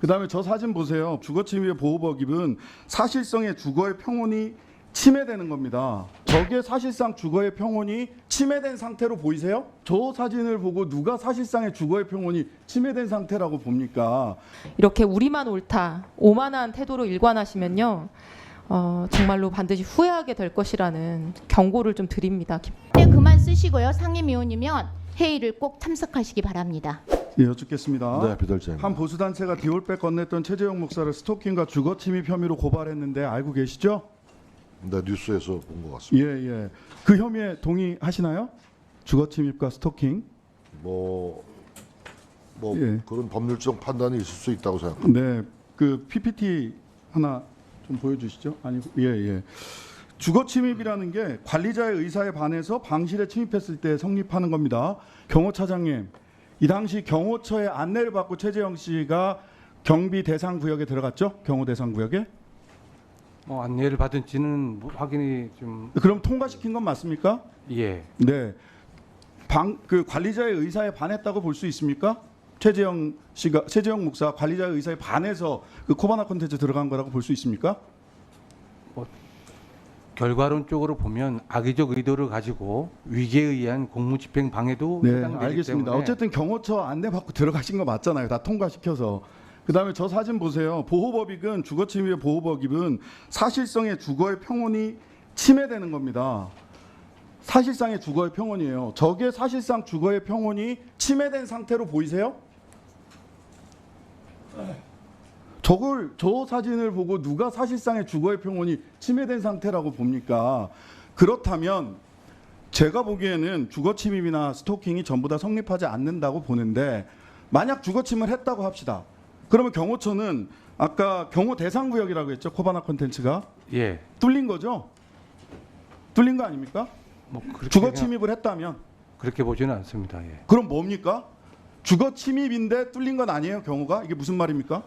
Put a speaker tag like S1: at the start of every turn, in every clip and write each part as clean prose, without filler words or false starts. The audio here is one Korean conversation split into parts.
S1: 그다음에 저 사진 보세요. 주거침입의 보호복 입은 사실상의 주거의 평온이 침해되는 겁니다. 저게 사실상 주거의 평온이 침해된 상태로 보이세요? 저 사진을 보고 누가 사실상의 주거의 평온이 침해된 상태라고 봅니까?
S2: 이렇게 우리만 옳다, 오만한 태도로 일관하시면요, 정말로 반드시 후회하게 될 것이라는 경고를 좀 드립니다.
S3: 네, 그만 쓰시고요. 상임위원이면 회의를 꼭 참석하시기 바랍니다.
S1: 예, 여쭙겠습니다.
S4: 네, 비달장.
S1: 한 보수단체가 디올백 건넸던 최재형 목사를 스토킹과 주거침입 혐의로 고발했는데 알고 계시죠?
S4: 네, 뉴스에서 본 것 같습니다.
S1: 예, 예. 그 혐의에 동의하시나요? 주거침입과 스토킹?
S4: 뭐
S1: 예.
S4: 그런 법률적 판단이 있을 수 있다고 생각합니다.
S1: 네, 그 PPT 하나 좀 보여주시죠. 아니, 예, 예. 주거침입이라는 게 관리자의 의사에 반해서 방실에 침입했을 때 성립하는 겁니다. 경호차장님, 이 당시 경호처의 안내를 받고 최재형 씨가 경비 대상 구역에 들어갔죠? 경호 대상 구역에?
S5: 안내를 받은지는 확인이 좀.
S1: 그럼 통과시킨 건 맞습니까?
S5: 예.
S1: 네. 그 관리자의 의사에 반했다고 볼 수 있습니까? 최재형 목사 관리자의 의사에 반해서 그 코바나 콘텐츠 들어간 거라고 볼 수 있습니까?
S5: 결과론적으로 보면 악의적 의도를 가지고 위계에 의한 공무집행 방해도
S1: 네,
S5: 해당되기
S1: 알겠습니다.
S5: 때문에.
S1: 어쨌든 경호처 안내 받고 들어가신 거 맞잖아요. 다 통과시켜서. 그다음에 저 사진 보세요. 보호법익은 주거침입의 보호법익은 사실상의 주거의 평온이 침해되는 겁니다. 사실상의 주거의 평온이에요. 저게 사실상 주거의 평온이 침해된 상태로 보이세요? 저 사진을 보고 누가 사실상의 주거의 평온이 침해된 상태라고 봅니까? 그렇다면 제가 보기에는 주거침입이나 스토킹이 전부 다 성립하지 않는다고 보는데, 만약 주거침을 했다고 합시다. 그러면 경호처는 아까 경호 대상 구역이라고 했죠? 코바나 콘텐츠가
S5: 예.
S1: 뚫린 거죠? 뚫린 거 아닙니까?
S5: 그렇게
S1: 주거 침입을 했다면
S5: 그렇게 보지는 않습니다. 예.
S1: 그럼 뭡니까? 주거 침입인데 뚫린 건 아니에요, 경호가? 이게 무슨 말입니까?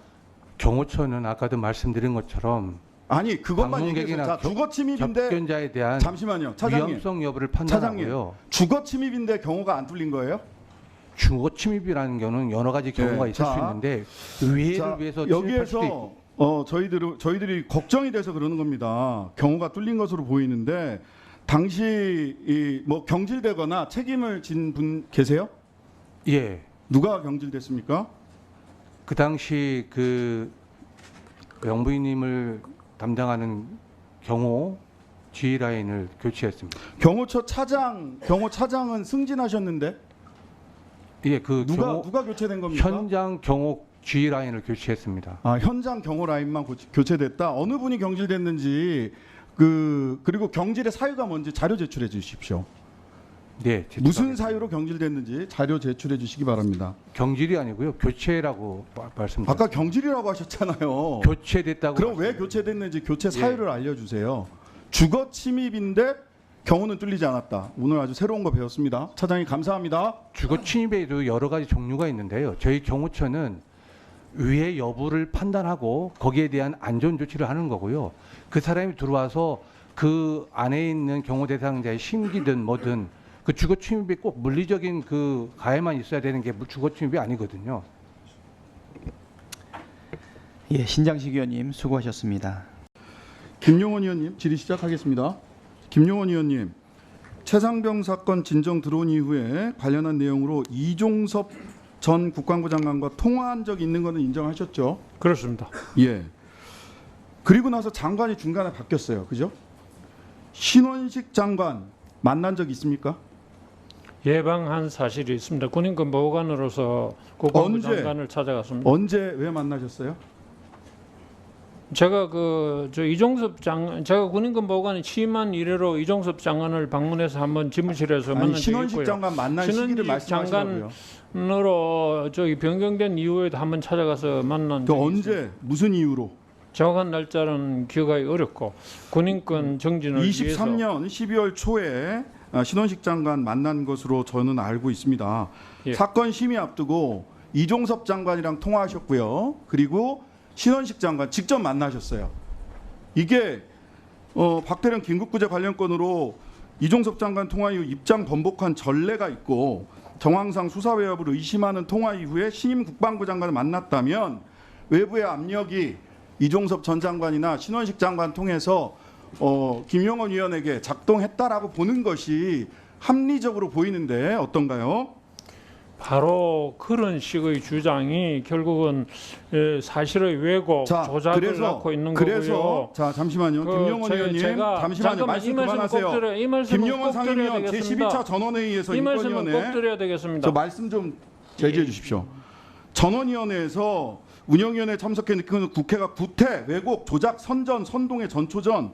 S5: 경호처는 아까도 말씀드린 것처럼
S1: 아니, 그것만 얘기해서
S5: 방문객이나
S1: 자, 주거 침입인데
S5: 접견자에 대한
S1: 잠시만요, 차장님.
S5: 위험성 여부를
S1: 차장님,
S5: 판단하고요.
S1: 주거 침입인데 경호가 안 뚫린 거예요?
S5: 주거 침입이라는 경우는 여러 가지 경우가
S1: 네,
S5: 있을
S1: 자,
S5: 수 있는데 위해를
S1: 자,
S5: 위해서 침입할 수도
S1: 여기에서 저희들이 걱정이 돼서 그러는 겁니다. 경호가 뚫린 것으로 보이는데 당시 뭐 경질되거나 책임을 진 분 계세요?
S5: 예.
S1: 누가 경질됐습니까?
S5: 그 당시 그 영부인님을 담당하는 경호 G 라인을 교체했습니다.
S1: 경호 차장은 승진하셨는데
S5: 예, 그
S1: 누가 교체된 겁니까?
S5: 현장 경호 G 라인을 교체했습니다.
S1: 아, 현장 경호 라인만 교체됐다. 어느 분이 경질됐는지 그리고 경질의 사유가 뭔지 자료 제출해 주십시오.
S5: 네,
S1: 무슨 사유로 경질됐는지 자료 제출해 주시기 바랍니다.
S5: 경질이 아니고요, 교체라고 말씀드렸습니다.
S1: 아까 경질이라고 하셨잖아요.
S5: 교체됐다고.
S1: 그럼 왜
S5: 말씀드렸습니다.
S1: 교체됐는지 교체 사유를 알려주세요. 주거 침입인데 경호는 뚫리지 않았다. 오늘 아주 새로운 거 배웠습니다. 차장님 감사합니다.
S5: 주거 침입에도 여러 가지 종류가 있는데요. 저희 경호처는 위해 여부를 판단하고 거기에 대한 안전 조치를 하는 거고요. 그 사람이 들어와서 그 안에 있는 경호 대상자의 심기든 뭐든 그 주거 침입이 꼭 물리적인 그 가해만 있어야 되는 게 주거 침입이 아니거든요.
S6: 예, 신장식 의원님 수고하셨습니다.
S1: 김용원 의원님 질의 시작하겠습니다. 김용원 의원님, 최상병 사건 진정 들어온 이후에 관련한 내용으로 이종섭 전 국방부 장관과 통화한 적 있는 것은 인정하셨죠?
S7: 그렇습니다.
S1: 예. 그리고 나서 장관이 중간에 바뀌었어요. 그죠? 신원식 장관 만난 적 있습니까?
S7: 예방한 사실이 있습니다. 군인권 보호관으로서 국방부
S1: 언제?
S7: 장관을 찾아갔습니다.
S1: 언제 왜 만나셨어요?
S7: 제가 제가 군인권 보호관이 취임한 이래로 이종섭 장관을 방문해서 한번 지무실에서 만난 적이
S1: 신원식
S7: 있고요.
S1: 장관 만난 시기를
S7: 신원식
S1: 말씀하시라고요.
S7: 장관으로 변경된 이후에도 한번 찾아가서 만난
S1: 그
S7: 적이
S1: 언제
S7: 있습니다.
S1: 무슨 이유로?
S7: 정확한 날짜는 기억하기 어렵고 군인권 정진을 위해서
S1: 23년 12월 초에 신원식 장관 만난 것으로 저는 알고 있습니다.
S7: 예.
S1: 사건 심의 앞두고 이종섭 장관이랑 통화하셨고요. 그리고 신원식 장관 직접 만나셨어요. 이게 박대령 긴급구제 관련 건으로 이종섭 장관 통화 이후 입장 번복한 전례가 있고 정황상 수사 외압을 의심하는 통화 이후에 신임 국방부 장관을 만났다면 외부의 압력이 이종섭 전 장관이나 신원식 장관 통해서 김용원 위원에게 작동했다라고 보는 것이 합리적으로 보이는데 어떤가요?
S7: 바로 그런 식의 주장이 결국은 사실의 왜곡, 조작을 낳고 있는 거고요.
S1: 자 잠시만요. 김용원 의원님 잠시만요. 말씀 그만하세요.
S7: 이 말씀은
S1: 김용원
S7: 꼭 드려야
S1: 상임위원
S7: 되겠습니다.
S1: 제12차 전원회의에서
S7: 이 말씀은 꼭
S1: 인권위원회
S7: 드려야 되겠습니다.
S1: 저 말씀 좀 제지해 주십시오. 전원위원회에서 운영위원회에 참석해 느끼는 국회가 구태, 왜곡, 조작, 선전, 선동의 전초전,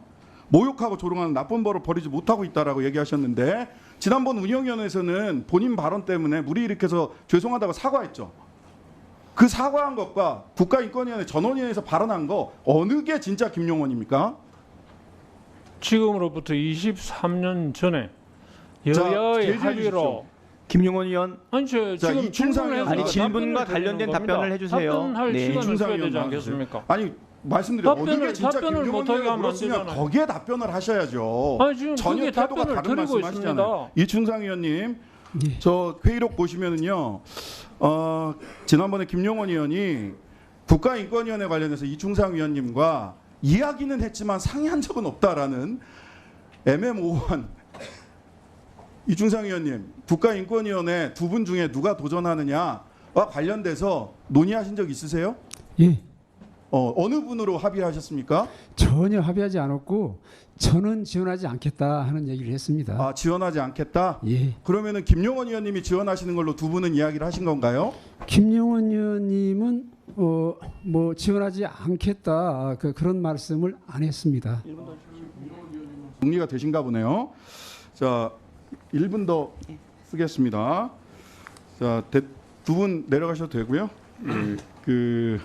S1: 모욕하고 조롱하는 나쁜 버릇 버리지 못하고 있다라고 얘기하셨는데 지난번 운영위원회에서는 본인 발언 때문에 무리 일으켜서 죄송하다고 사과했죠. 그 사과한 것과 국가인권위원회 전원위원회에서 발언한 거 어느 게 진짜 김용원입니까?
S7: 지금으로부터 23년 전에 여야의
S1: 제지해
S7: 합의로
S1: 주십시오.
S6: 김용원 의원,
S7: 아니 저
S1: 자,
S7: 지금
S1: 이충상
S7: 질문을
S1: 의원.
S7: 해서
S6: 아니, 질문과
S7: 답변을
S6: 관련된
S7: 드리는
S6: 답변을
S7: 겁니다.
S6: 해주세요.
S7: 답변할
S6: 네.
S7: 시간을
S1: 이충상
S7: 줘야 되지
S1: 의원
S7: 않겠습니까?
S1: 아니 말씀드려 어느 게 진짜
S7: 답변을
S1: 김용원
S7: 못하게
S1: 의원이
S7: 하면 안
S1: 물었으면
S7: 되잖아요.
S1: 거기에 답변을 하셔야죠.
S7: 아니, 지금
S1: 전혀
S7: 그게
S1: 태도가
S7: 답변을
S1: 다른
S7: 드리고
S1: 말씀하시잖아요.
S7: 있습니다.
S1: 이충상 의원님, 저 회의록 보시면은요, 지난번에 김용원 의원이 국가인권위원회 관련해서 이충상 의원님과 이야기는 했지만 상의한 적은 없다라는 애매모호한 이충상 의원님, 국가인권위원회 두 분 중에 누가 도전하느냐와 관련돼서 논의하신 적 있으세요?
S8: 예,
S1: 어느 분으로 합의하셨습니까?
S8: 전혀 합의하지 않았고 저는 지원하지 않겠다 하는 얘기를 했습니다.
S1: 아, 지원하지 않겠다.
S8: 예,
S1: 그러면은 김용원 의원님이 지원하시는 걸로 두 분은 이야기를 하신 건가요?
S8: 김용원 의원님은 뭐 지원하지 않겠다 그런 말씀을 안 했습니다.
S1: 정리가 되신가 보네요. 자, 1분 더 쓰겠습니다. 자, 두 분 내려가셔도 되고요. 그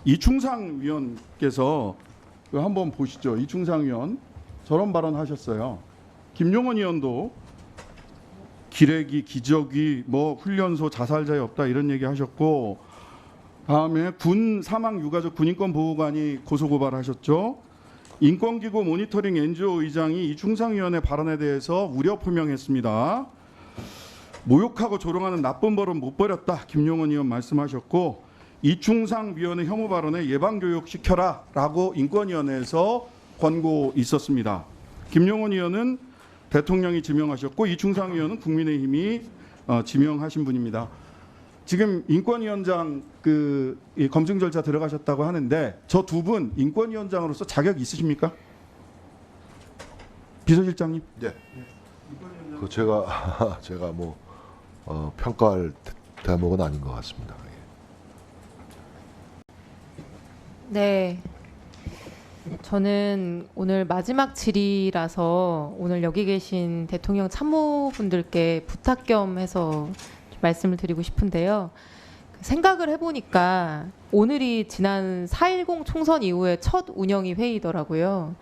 S1: 이충상 위원께서 한번 보시죠. 이충상 위원 저런 발언하셨어요. 김용원 의원도 기레기, 기저귀, 뭐 훈련소 자살자에 없다 이런 얘기하셨고, 다음에 군 사망 유가족 군인권 보호관이 고소고발하셨죠. 인권기구 모니터링 NGO 의장이 이충상 위원의 발언에 대해서 우려 표명했습니다. 모욕하고 조롱하는 나쁜 버릇 못 버렸다 김용원 의원 말씀하셨고, 이충상 위원의 혐오 발언에 예방교육 시켜라라고 인권위원회에서 권고 있었습니다. 김용원 의원은 대통령이 지명하셨고 이충상 의원은 국민의힘이 지명하신 분입니다. 지금 인권위원장 이 검증 절차 들어가셨다고 하는데 저 두 분 인권위원장으로서 자격 있으십니까? 비서실장님.
S4: 네. 그 제가 뭐 평가할 대목은 아닌 것 같습니다.
S2: 네. 저는 오늘 마지막 질의라서 오늘 여기 계신 대통령 참모분들께 부탁 겸 해서 좀 말씀을 드리고 싶은데요. 생각을 해보니까 오늘이 지난 4.10 총선 이후에 첫 운영위 회의더라고요.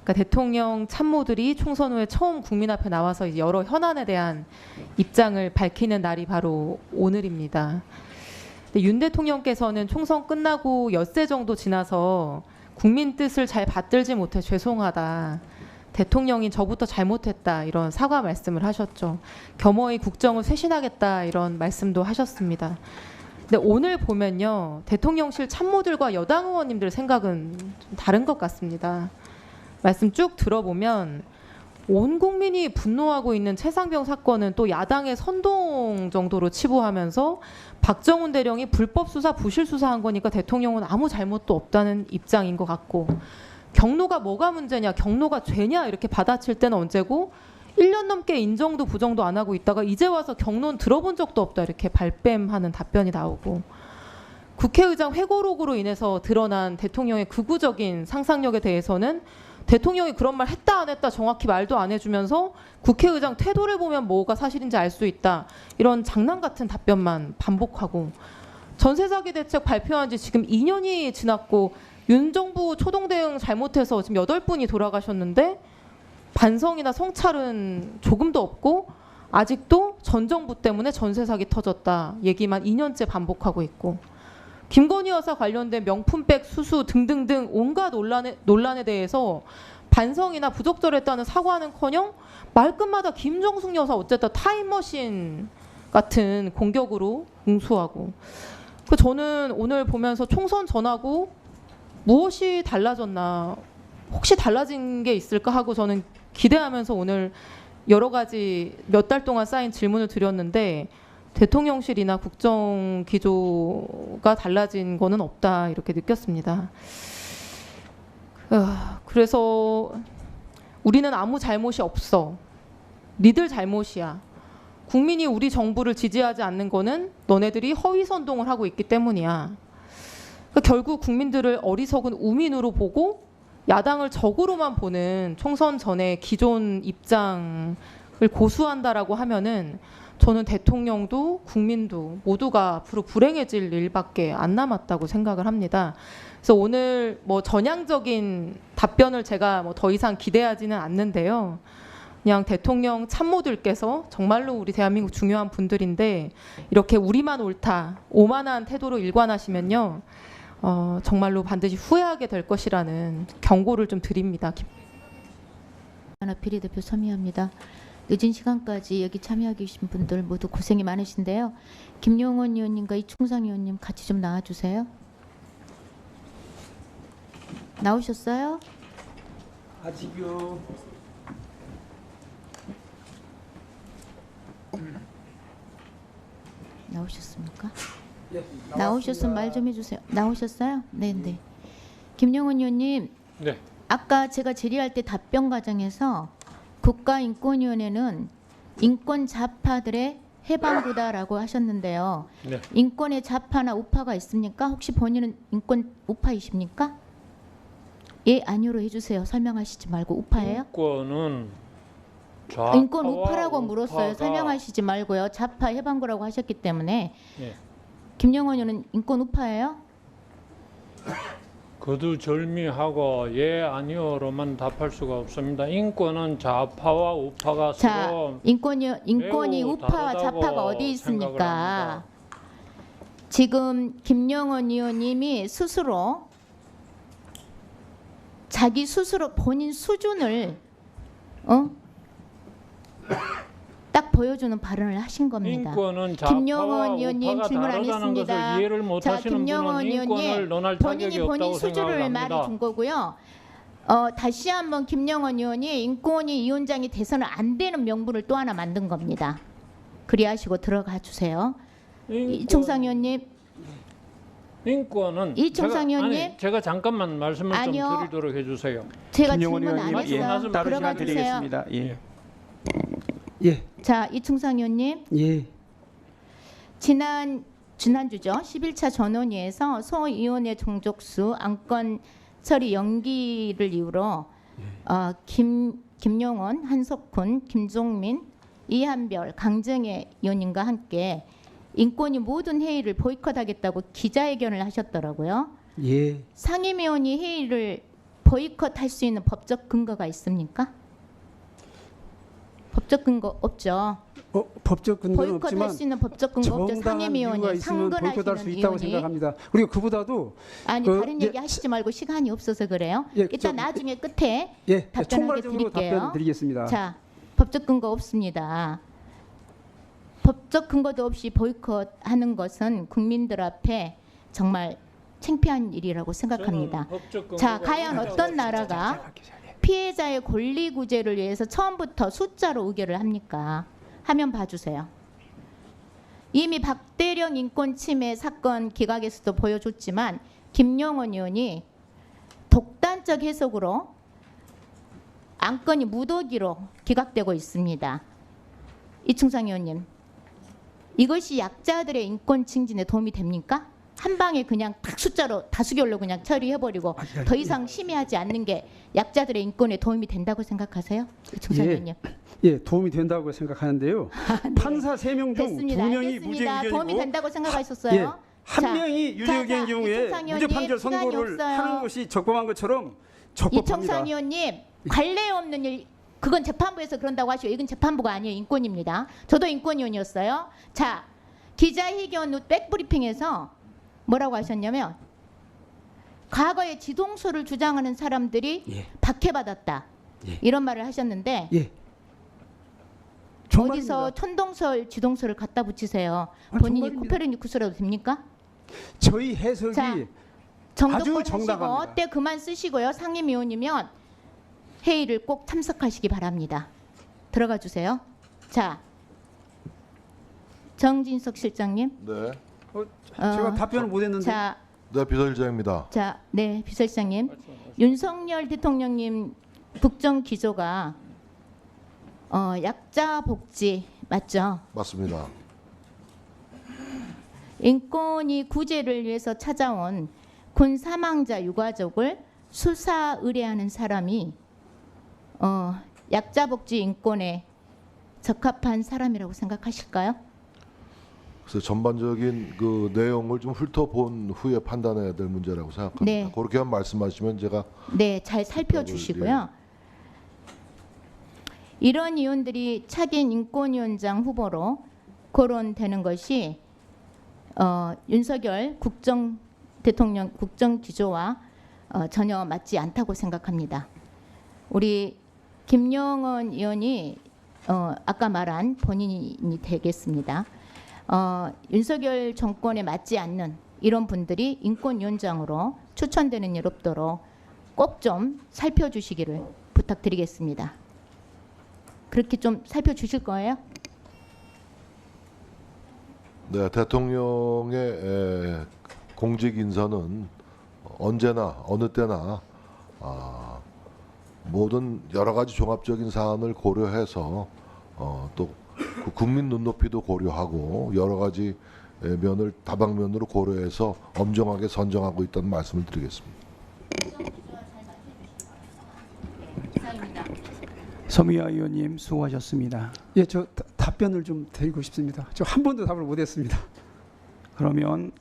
S2: 그러니까 대통령 참모들이 총선 후에 처음 국민 앞에 나와서 이제 여러 현안에 대한 입장을 밝히는 날이 바로 오늘입니다. 윤 대통령께서는 총선 끝나고 엿새 정도 지나서 국민 뜻을 잘 받들지 못해 죄송하다. 대통령이 저부터 잘못했다. 이런 사과 말씀을 하셨죠. 겸허히 국정을 쇄신하겠다. 이런 말씀도 하셨습니다. 근데 오늘 보면요. 대통령실 참모들과 여당 의원님들 생각은 좀 다른 것 같습니다. 말씀 쭉 들어보면 온 국민이 분노하고 있는 최상병 사건은 또 야당의 선동 정도로 치부하면서 박정훈 대령이 불법 수사, 부실 수사한 거니까 대통령은 아무 잘못도 없다는 입장인 것 같고, 경로가 뭐가 문제냐, 경로가 죄냐 이렇게 받아칠 때는 언제고 1년 넘게 인정도 부정도 안 하고 있다가 이제 와서 경로는 들어본 적도 없다 이렇게 발뺌하는 답변이 나오고, 국회의장 회고록으로 인해서 드러난 대통령의 극우적인 상상력에 대해서는 대통령이 그런 말 했다 안 했다 정확히 말도 안 해주면서 국회의장 태도를 보면 뭐가 사실인지 알 수 있다 이런 장난 같은 답변만 반복하고, 전세 사기 대책 발표한 지 지금 2년이 지났고 윤 정부 초동 대응 잘못해서 지금 8분이 돌아가셨는데 반성이나 성찰은 조금도 없고 아직도 전 정부 때문에 전세 사기 터졌다 얘기만 2년째 반복하고 있고, 김건희 여사 관련된 명품백 수수 등등등 온갖 논란에 대해서 반성이나 부적절했다는 사과는커녕 말끝마다 김정숙 여사 어쨌든 타임머신 같은 공격으로 응수하고, 그 저는 오늘 보면서 총선 전하고 무엇이 달라졌나, 혹시 달라진 게 있을까 하고 저는 기대하면서 오늘 여러 가지 몇 달 동안 쌓인 질문을 드렸는데 대통령실이나 국정 기조가 달라진 거는 없다 이렇게 느꼈습니다. 그래서 우리는 아무 잘못이 없어. 니들 잘못이야. 국민이 우리 정부를 지지하지 않는 거는 너네들이 허위 선동을 하고 있기 때문이야. 그러니까 결국 국민들을 어리석은 우민으로 보고 야당을 적으로만 보는 총선 전에 기존 입장을 고수한다라고 하면은 저는 대통령도 국민도 모두가 앞으로 불행해질 일밖에 안 남았다고 생각을 합니다. 그래서 오늘 뭐 전향적인 답변을 제가 뭐 더 이상 기대하지는 않는데요. 그냥 대통령 참모들께서 정말로 우리 대한민국 중요한 분들인데 이렇게 우리만 옳다, 오만한 태도로 일관하시면요. 정말로 반드시 후회하게 될 것이라는 경고를 좀 드립니다.
S3: 하나 비례대표 서미화입니다. 늦은 시간까지 여기 참여하게 계신 분들 모두 고생이 많으신데요. 김용원 의원님과 이충상 의원님 같이 좀 나와주세요. 나오셨어요?
S8: 아직요.
S3: 나오셨습니까?
S8: 예,
S3: 나오셨으면 말 좀 해주세요. 나오셨어요? 네. 김용원 의원님,
S7: 네.
S3: 아까 제가 질의할 때 답변 과정에서 국가인권위원회는 인권 좌파들의 해방구다라고 하셨는데요.
S7: 네.
S3: 인권의 좌파나 우파가 있습니까? 혹시 본인은 인권 우파이십니까? 예, 아니오로 해주세요. 설명하시지 말고. 우파예요?
S7: 인권은
S3: 인권 우파라고 물었어요.
S7: 우파가-
S3: 설명하시지 말고요. 좌파 해방구라고 하셨기 때문에.
S7: 예.
S3: 김영원 의원은 인권 우파예요?
S7: 거두절미하고 예 아니오로만 답할 수가 없습니다. 인권은 좌파와 우파가
S3: 자,
S7: 서로
S3: 인권이
S7: 매우
S3: 우파와
S7: 다르다고
S3: 좌파가 어디
S7: 생각을
S3: 있습니까?
S7: 합니다.
S3: 지금 김영원 의원님이 스스로 자기 스스로 본인 수준을 딱 보여주는 발언을 하신 겁니다.
S7: 인권은
S3: 김영원
S7: 좌파와
S3: 의원님
S7: 우파가
S3: 질문 안
S7: 다르다는
S3: 했습니다.
S7: 것을 이해를
S3: 자,
S7: 못하시는
S3: 김영원
S7: 분은 인권을
S3: 의원님
S7: 논할 자격이
S3: 본인이
S7: 없다고
S3: 본인 수준을
S7: 생각을
S3: 말해
S7: 합니다.
S3: 준 거고요. 다시 한번 김영원 의원이 인권위 위원장이 돼서는 안 되는 명분을 또 하나 만든 겁니다. 그리하시고 들어가 주세요. 이충상 의원님.
S7: 인권은
S3: 이충상 의원님.
S7: 제가 잠깐만 말씀을
S3: 아니요.
S7: 좀 드리도록 해주세요.
S3: 제가
S6: 김용원
S3: 질문 안
S6: 의원님,
S3: 했어요.
S6: 따로
S3: 들어가
S6: 시간
S3: 주세요.
S6: 드리겠습니다. 예.
S8: 예,
S3: 자, 이충상 의원님.
S8: 예.
S3: 지난주죠. 11차 전원위에서 소위원회 종족수 안건 처리 연기를 이유로 김용원, 한석훈, 김종민, 이한별, 강정혜 의원님과 함께 인권위 모든 회의를 보이콧하겠다고 기자회견을 하셨더라고요.
S8: 예.
S3: 상임위원이 회의를 보이콧할 수 있는 법적 근거가 있습니까? 법적 근거 없죠.
S8: 법적 근거는
S3: 보이콧할
S8: 없지만
S3: 수 있는 법적 근거 없죠.
S8: 정당한 이유가
S3: 상임위원이
S8: 있으면 보이콧할 수
S3: 상근하시는
S8: 있다고
S3: 위원이.
S8: 생각합니다. 그리고 그보다도
S3: 아니 다른
S8: 예,
S3: 얘기 하시지 말고 시간이 없어서 그래요.
S8: 예,
S3: 일단
S8: 저-
S3: 나중에 끝에
S8: 예,
S3: 답변하게
S8: 총괄적으로
S3: 드릴게요.
S8: 답변 드리겠습니다.
S3: 자, 법적 근거 없습니다. 법적 근거도 없이 보이콧하는 것은 국민들 앞에 정말 창피한 일이라고 생각합니다.
S7: 저는 법적
S3: 자,
S7: 근거가
S3: 과연
S7: 있다고
S3: 어떤 나라가 피해자의 권리 구제를 위해서 처음부터 숫자로 의결을 합니까? 화면 봐주세요. 이미 박대령 인권 침해 사건 기각에서도 보여줬지만 김용원 의원이 독단적 해석으로 안건이 무더기로 기각되고 있습니다. 이충상 의원님, 이것이 약자들의 인권 증진에 도움이 됩니까? 한 방에 그냥 딱 숫자로 다수결로 그냥 처리해버리고 더 이상 심의하지 않는 게 약자들의 인권에 도움이 된다고 생각하세요? 이충상
S8: 예.
S3: 의원님.
S8: 예, 도움이 된다고 생각하는데요. 판사 3명 중
S3: 됐습니다.
S8: 2명이
S3: 알겠습니다.
S8: 무죄
S3: 도움이
S8: 의견이고
S3: 된다고 생각하셨어요?
S8: 예, 한
S3: 자,
S8: 명이 유죄
S3: 자,
S8: 의견인 경우에
S3: 이충상
S8: 무죄
S3: 의원님,
S8: 판결
S3: 시간이
S8: 선고를
S3: 없어요.
S8: 하는 것이 적법한 것처럼
S3: 이청상
S8: 적법합니다.
S3: 의원님, 관례 없는 일, 그건 재판부에서 그런다고 하시고 이건 재판부가 아니에요. 인권입니다. 저도 인권위원이었어요. 자, 기자회견 후 백브리핑에서 뭐라고 하셨냐면 과거에 지동소를 주장하는 사람들이
S8: 예.
S3: 박해받았다.
S8: 예.
S3: 이런 말을 하셨는데
S8: 예.
S3: 어디서 천동설, 지동소를 갖다 붙이세요.
S8: 아,
S3: 본인이
S8: 정말입니다.
S3: 코페르니쿠스라도 됩니까?
S8: 저희 해석이
S3: 자,
S8: 아주
S3: 정도껏 하시고
S8: 정당합니다.
S3: 때 그만 쓰시고요. 상임위원이면 회의를 꼭 참석하시기 바랍니다. 들어가 주세요. 자, 정진석 실장님.
S4: 네,
S8: 제가 답변을 못했는데
S3: 자,
S4: 네 비서실장입니다.
S3: 네, 비서실장님. 윤석열 대통령님 국정 기조가 약자 복지 맞죠?
S4: 맞습니다.
S3: 인권위 구제를 위해서 찾아온 군 사망자 유가족을 수사 의뢰하는 사람이 약자 복지 인권에 적합한 사람이라고 생각하실까요?
S4: 그래서 전반적인 그 내용을 좀 훑어본 후에 판단해야 될 문제라고 생각합니다.
S3: 네.
S4: 그렇게만 말씀하시면 제가
S3: 네, 잘 살펴주시고요. 이런 의원들이 차기인 인권위원장 후보로 거론되는 것이 윤석열 대통령 국정 기조와 전혀 맞지 않다고 생각합니다. 우리 김용원 의원이 아까 말한 본인이 되겠습니다. 윤석열 정권에 맞지 않는 이런 분들이 인권위원장으로 추천되는 일 없도록 꼭 좀 살펴주시기를 부탁드리겠습니다. 그렇게 좀 살펴주실 거예요?
S4: 네, 대통령의 공직 인사는 언제나 어느 때나 모든 여러 가지 종합적인 사안을 고려해서 또 그 국민 눈높이도 고려하고 여러 가지 면을 다방면으로 고려해서 엄정하게 선정하고 있다는 말씀을 드리겠습니다.
S6: 서미화 의원님 수고하셨습니다.
S8: 예, 저 답변을 좀 드리고 싶습니다. 저 한 번도 답을 못했습니다.
S6: 그러면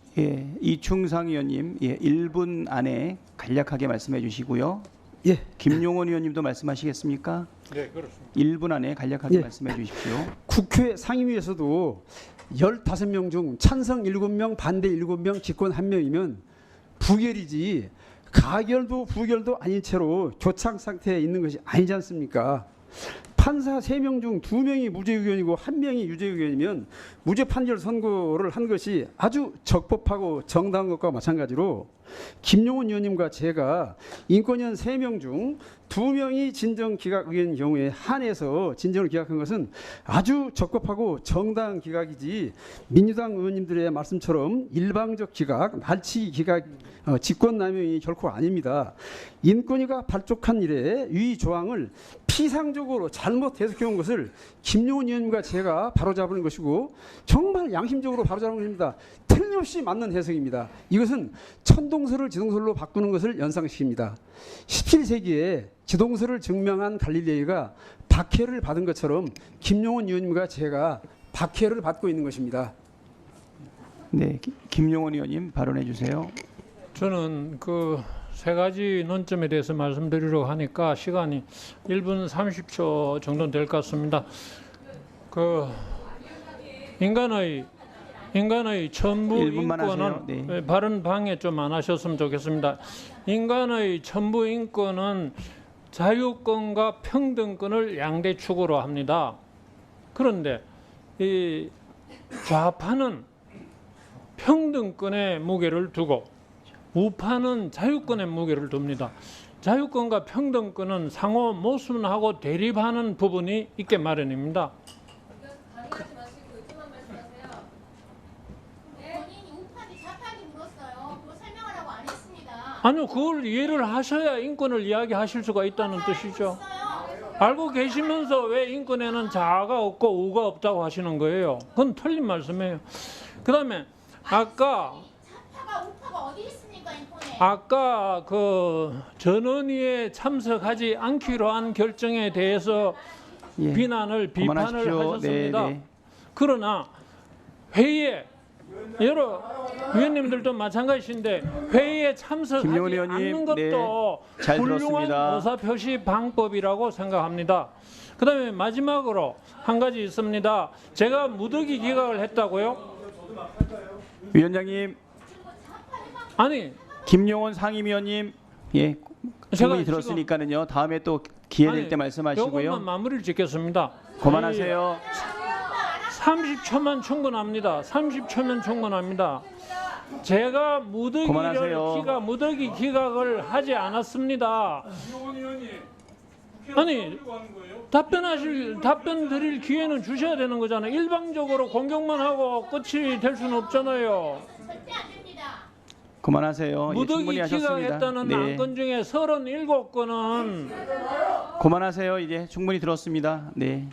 S6: 이충상 의원님 1분 안에 간략하게 말씀해 주시고요.
S8: 예,
S6: 김용원 의원님도 말씀하시겠습니까?
S7: 네, 그렇습니다.
S6: 1분 안에 간략하게
S8: 예.
S6: 말씀해 주십시오.
S8: 국회 상임위에서도 15명 중 찬성 7명, 반대 7명, 직권 1명이면 부결이지 가결도 부결도 아닌 채로 교착 상태에 있는 것이 아니지 않습니까? 판사 3명 중 2명이 무죄 의견이고 1명이 유죄 의견이면 무죄 판결 선고를 한 것이 아주 적법하고 정당한 것과 마찬가지로 김용원 의원님과 제가 인권위원 3명 중 2명이 진정 기각 의견인 경우에 한해서 진정을 기각한 것은 아주 적법하고 정당한 기각이지 민주당 의원님들의 말씀처럼 일방적 기각, 날치기 기각, 직권남용이 결코 아닙니다. 인권위가 발족한 이래 위 조항을 피상적으로 잘못 해석해온 것을 김용원 의원님과 제가 바로잡은 것이고 정말 양심적으로 바로잡은 것입니다. 틀림없이 맞는 해석입니다. 이것은 천동설을 지동설로 바꾸는 것을 연상시킵니다. 17세기에 지동설을 증명한 갈릴레이가 박해를 받은 것처럼 김용원 의원님과 제가 박해를 받고 있는 것입니다.
S6: 네, 김용원 의원님 발언해 주세요.
S7: 저는 그 세 가지 논점에 대해서 말씀드리려고 하니까 시간이 1분 30초 정도 될 것 같습니다. 그 인간의 전부
S6: 1분만
S7: 인권은
S6: 하세요. 네.
S7: 발언 방해 좀 안 하셨으면 좋겠습니다. 인간의 전부 인권은 자유권과 평등권을 양대축으로 합니다. 그런데 이 좌파는 평등권에 무게를 두고 우파는 자유권에 무게를 둡니다. 자유권과 평등권은 상호 모순하고 대립하는 부분이 있게 마련입니다. 아니요, 그걸 이해를 하셔야 인권을 이야기하실 수가 있다는 뜻이죠. 알고 계시면서 왜 인권에는 자아가 없고 우가 없다고 하시는 거예요. 그건 틀린 말씀이에요. 그다음에 아까 그 전원위에 참석하지 않기로 한 결정에 대해서
S6: 예.
S7: 비판을
S6: 그만하십시오.
S7: 하셨습니다.
S6: 네, 네.
S7: 그러나 회의에 여러 위원님들도 마찬가지인데 회의에 참석하지
S6: 김용원 의원님,
S7: 않는 것도
S6: 네, 잘
S7: 훌륭한
S6: 들었습니다.
S7: 의사표시 방법이라고 생각합니다. 그다음에 마지막으로 한 가지 있습니다. 제가 무더기 기각을 했다고요?
S6: 위원장님,
S7: 아니,
S6: 김용원 상임위원님, 예, 충분히 들었으니까는요. 다음에 또 기회 될 때 말씀하시고요.
S7: 요것만 마무리를 짓겠습니다.
S6: 그만하세요.
S7: 30초만 충분합니다. 30초면 충분합니다. 제가 무더기를
S6: 그만하세요.
S7: 무더기 기각을 하지 않았습니다. 아니 답변 드릴 기회는 주셔야 되는 거잖아요. 일방적으로 공격만 하고 끝이 될 수는 없잖아요.
S6: 그만하세요. 예, 충분히
S7: 무더기
S6: 하셨습니다.
S7: 기각했다는
S6: 네.
S7: 안건 중에 37건은
S6: 그만하세요. 이제 충분히 들었습니다. 네.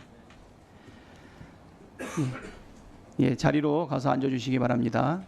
S6: 예, 자리로 가서 앉아주시기 바랍니다.